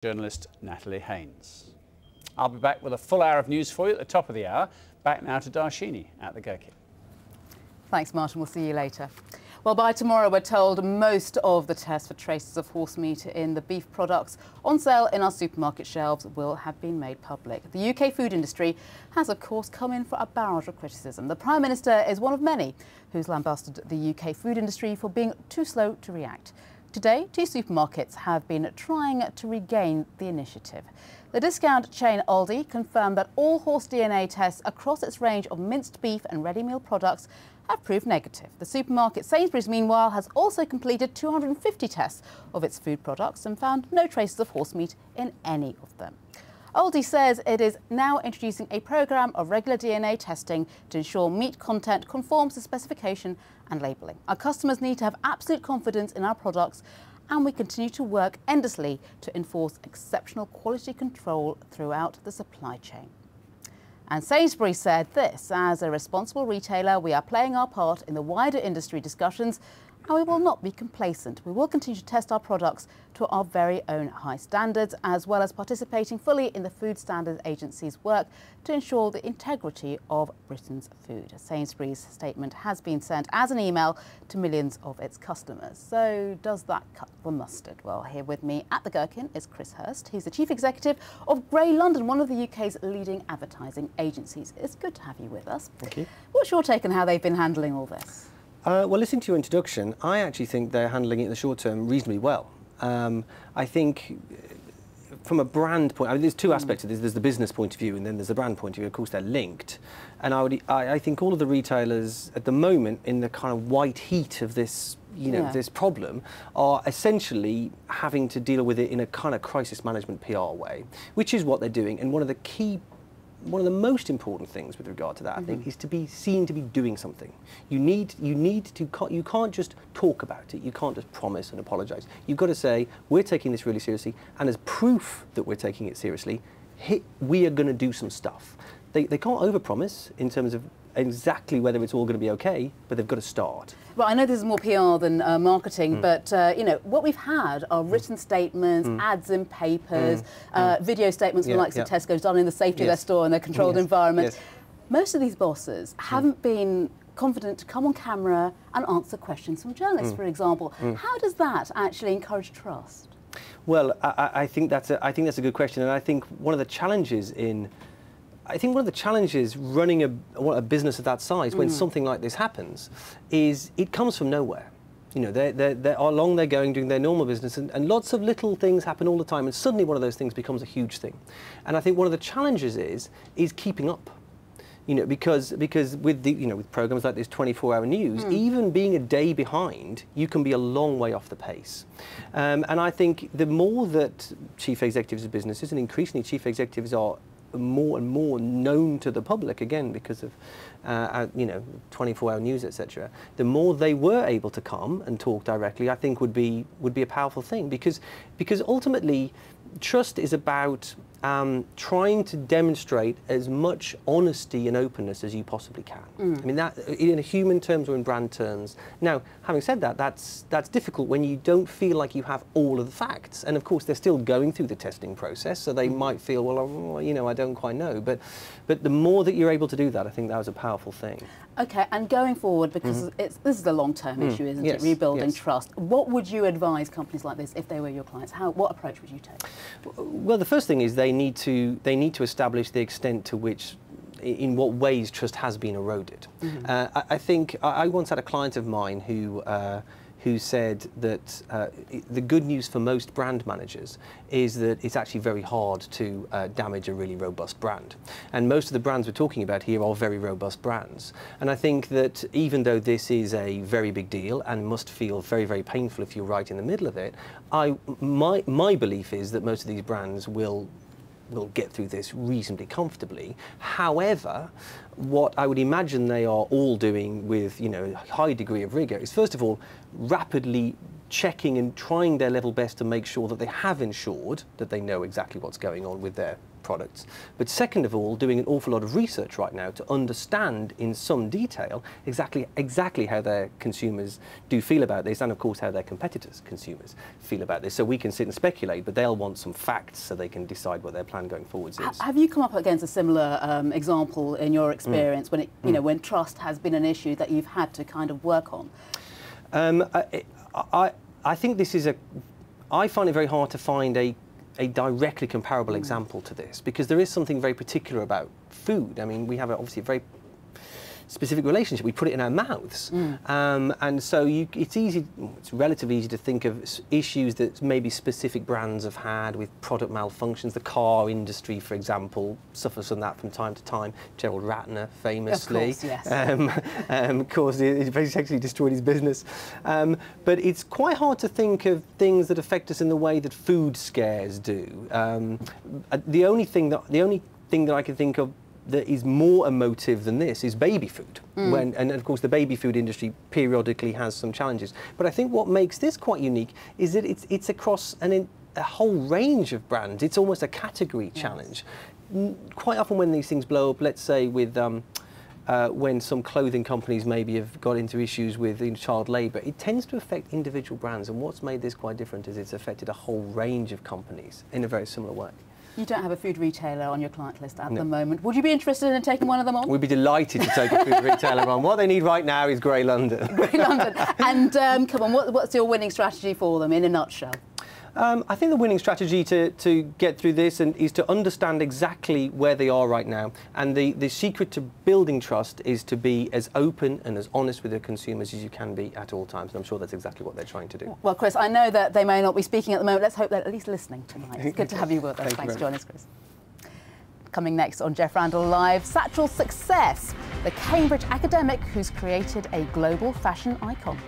journalist Natalie Haynes. I'll be back with a full hour of news for you at the top of the hour. Back now to Darshini at the Gherkin. Thanks, Martin. We'll see you later. Well, by tomorrow, we're told most of the tests for traces of horse meat in the beef products on sale in our supermarket shelves will have been made public. The UK food industry has, of course, come in for a barrage of criticism. The Prime Minister is one of many who's lambasted the UK food industry for being too slow to react. Today, 2 supermarkets have been trying to regain the initiative. The discount chain Aldi confirmed that all horse DNA tests across its range of minced beef and ready meal products have proved negative. The supermarket Sainsbury's, meanwhile, has also completed 250 tests of its food products and found no traces of horse meat in any of them. Aldi says it is now introducing a programme of regular DNA testing to ensure meat content conforms to specification and labelling. Our customers need to have absolute confidence in our products, and we continue to work endlessly to enforce exceptional quality control throughout the supply chain. And Sainsbury's said this: as a responsible retailer, we are playing our part in the wider industry discussions, and we will not be complacent. We will continue to test our products to our very own high standards, as well as participating fully in the Food Standards Agency's work to ensure the integrity of Britain's food. Sainsbury's statement has been sent as an email to millions of its customers. So does that cut the mustard? Well, here with me at the Gherkin is Chris Hirst. He's the Chief Executive of Grey London, one of the UK's leading advertising agencies. It's good to have you with us. Thank you. What's your take on how they've been handling all this? Well, listening to your introduction, I actually think they're handling it in the short term reasonably well. I think from a brand point, I mean, there's 2 aspects of this. There's the business point of view and then there's the brand point of view. Of course, they're linked. And I think all of the retailers at the moment, in the kind of white heat of this, this problem, are essentially having to deal with it in a kind of crisis management PR way, which is what they're doing. And one of the most important things with regard to that, I think, is to be seen to be doing something. You can't just talk about it. You can't just promise and apologise. You've got to say, we're taking this really seriously, and as proof that we're taking it seriously, we are going to do some stuff. They can't overpromise in terms of exactly whether it's all going to be okay, but they've got to start. Well, I know this is more PR than marketing, but what we've had are written statements, ads in papers, video statements from the likes of Tesco's done in the safety of their store in a controlled environment. Most of these bosses haven't been confident to come on camera and answer questions from journalists, for example. How does that actually encourage trust? Well, I think that's a good question, and I think one of the challenges running a business of that size, when something like this happens, is it comes from nowhere. They're along they're going, doing their normal business, and lots of little things happen all the time, and suddenly one of those things becomes a huge thing. And I think one of the challenges is keeping up. Because with with programs like this 24-hour news, even being a day behind, you can be a long way off the pace. And I think the more that chief executives of businesses, and increasingly chief executives, are more and more known to the public, again because of 24-hour news, etc., the more they were able to come and talk directly, I think would be a powerful thing, because ultimately trust is about trying to demonstrate as much honesty and openness as you possibly can. I mean, that in human terms or in brand terms. Now, having said that, that's difficult when you don't feel like you have all of the facts. And of course, they're still going through the testing process, so they might feel, well, I don't quite know. But the more that you're able to do that, I think that was a powerful thing. Okay, and going forward, because this is a long-term issue, isn't it? Rebuilding trust. What would you advise companies like this if they were your clients? What approach would you take? Well, the first thing is they need to establish the extent to which, in what ways, trust has been eroded. I think I once had a client of mine who said that the good news for most brand managers is that it's actually very hard to damage a really robust brand. And most of the brands we're talking about here are very robust brands. And I think that even though this is a very big deal and must feel very, very painful if you're right in the middle of it, my belief is that most of these brands will get through this reasonably comfortably. However, what I would imagine they are all doing with a high degree of rigour is, first of all, rapidly checking and trying their level best to make sure that they have ensured that they know exactly what's going on with their products. But second of all, doing an awful lot of research right now to understand in some detail exactly how their consumers do feel about this, and of course how their competitors' consumers feel about this. So we can sit and speculate, but they'll want some facts so they can decide what their plan going forwards is. Have you come up against a similar example in your experience when it, when trust has been an issue that you've had to kind of work on? I think this is I find it very hard to find a directly comparable example to this, because there is something very particular about food. I mean, we have obviously a very specific relationship. We put it in our mouths, and so it's relatively easy to think of issues that maybe specific brands have had with product malfunctions. The car industry, for example, suffers from that from time to time. Gerald Ratner, famously, of course, yes. caused it basically destroyed his business. But it's quite hard to think of things that affect us in the way that food scares do. The only thing that I can think of that is more emotive than this is baby food. And of course the baby food industry periodically has some challenges. But I think what makes this quite unique is that it's across a whole range of brands. It's almost a category challenge. Quite often when these things blow up, let's say with when some clothing companies maybe have got into issues with child labour, it tends to affect individual brands, and what's made this quite different is it's affected a whole range of companies in a very similar way. You don't have a food retailer on your client list at the moment. Would you be interested in taking one of them on? We'd be delighted to take a food retailer on. What they need right now is Grey London. Grey London. And come on, what's your winning strategy for them in a nutshell? I think the winning strategy to get through this is to understand exactly where they are right now. And the secret to building trust is to be as open and as honest with your consumers as you can be at all times. And I'm sure that's exactly what they're trying to do. Well, Chris, I know that they may not be speaking at the moment. Let's hope they're at least listening tonight. It's good to have you with us. Thanks for joining us, Chris. Coming next on Jeff Randall Live, Satchel's success, the Cambridge academic who's created a global fashion icon.